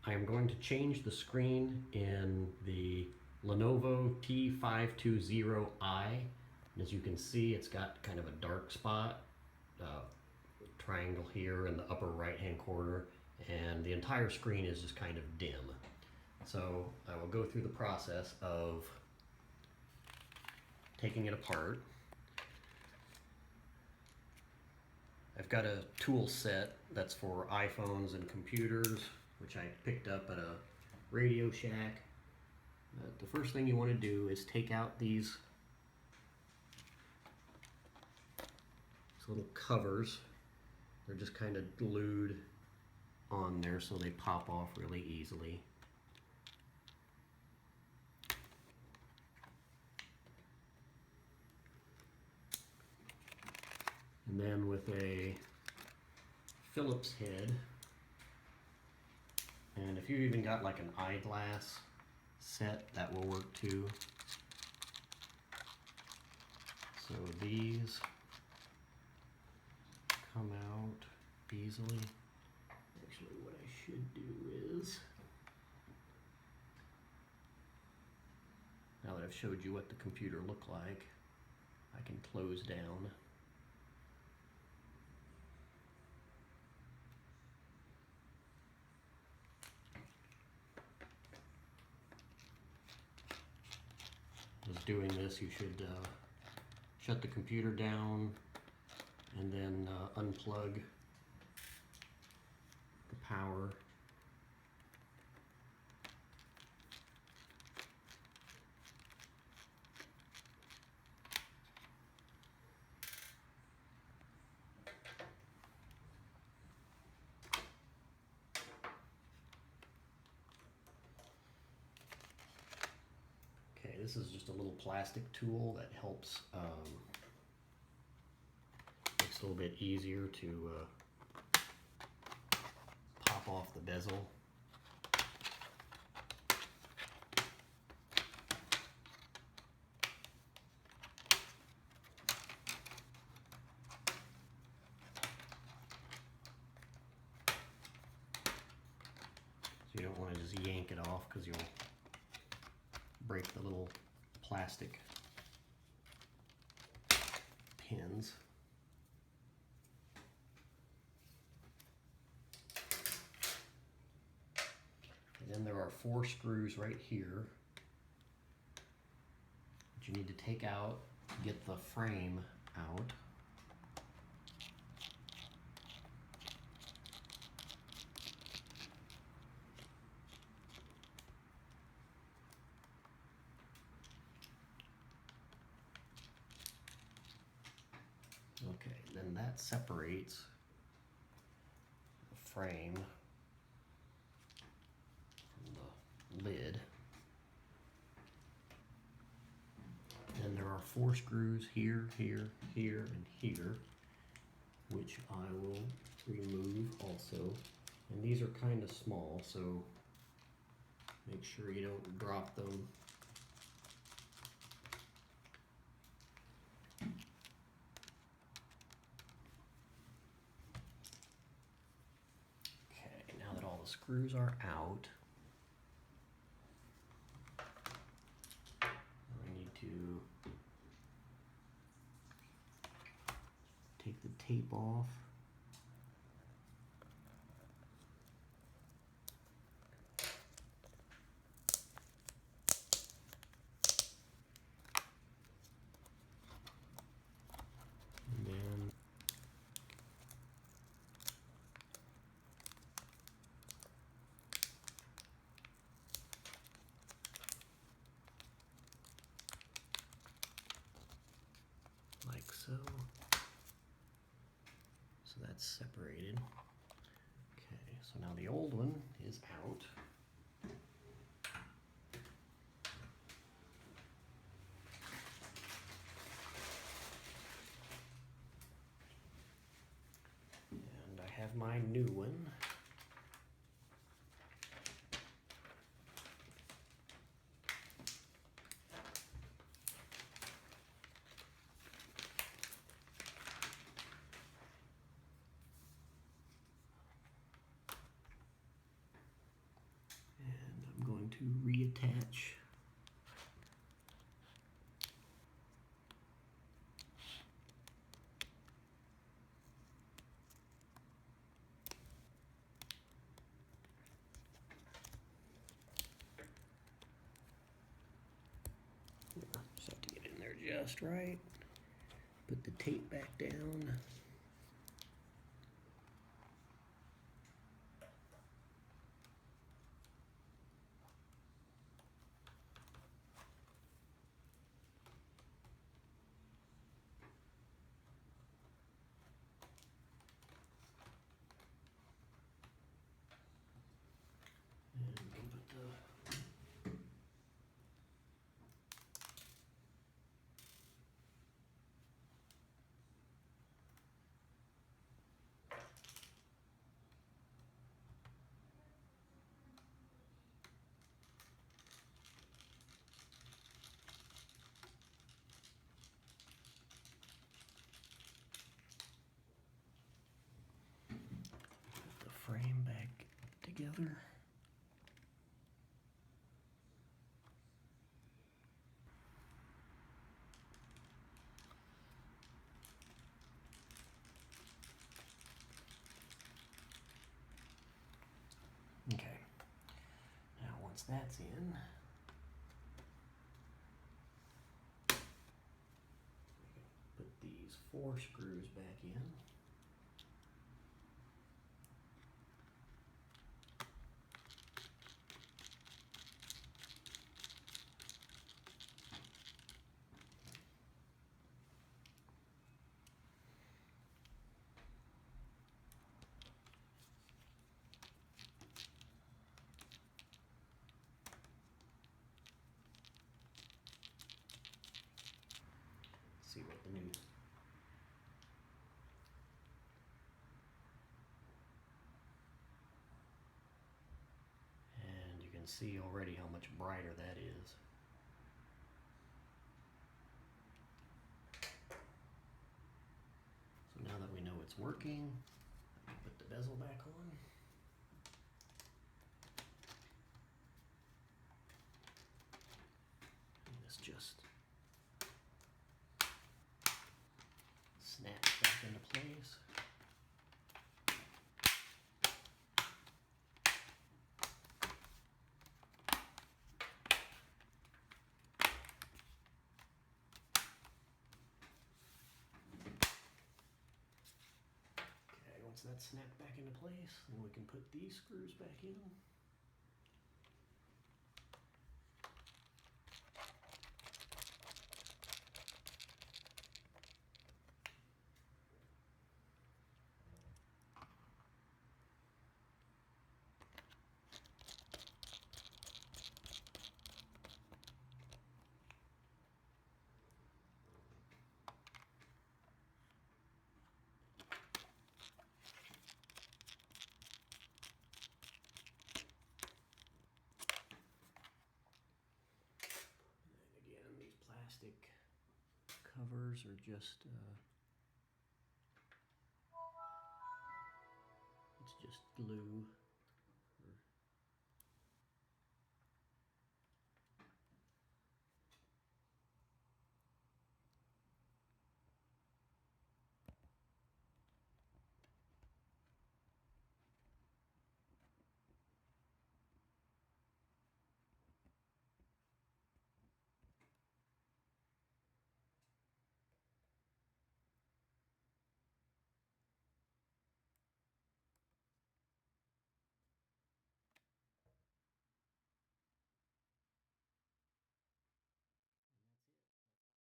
I am going to change the screen in the Lenovo T520i. And as you can see, it's got kind of a dark spot, triangle here in the upper right hand corner, and the entire screen is just kind of dim. So I will go through the process of taking it apart. I've got a tool set that's for iPhones and computers, which I picked up at a Radio Shack. The first thing you want to do is take out these little covers. They're just kind of glued on there so they pop off really easily. And then with a Phillips head, and if you've even got like an eyeglass set, that will work too. So these come out easily. Actually, what I should do is, now that I've showed you what the computer looked like, I can close down. As doing this, you should shut the computer down and then unplug the power. Okay, this is just a little plastic tool that helps, makes it a little bit easier to pop off the bezel. So you don't want to just yank it off because you'll break the little plastic pins. And then there are 4 screws right here that you need to take out to get the frame out. Okay, then that separates the frame from the lid. Then there are 4 screws here, here, here, and here, which I will remove also. And these are kind of small, so make sure you don't drop them. Screws are out. I need to take the tape off. And then like so. So that's separated. Okay, so now the old one is out. And I have my new one. to reattach just have to get in there just right. Put the tape back down. And we can put the frame back together. Okay, now once that's in, put these 4 screws back in. See what the new and you can see already how much brighter that is. So now that we know it's working, I can put the bezel back on. And this just snaps back into place. Okay, once that's snapped back into place, then we can put these screws back in. Plastic covers are just it's just glue.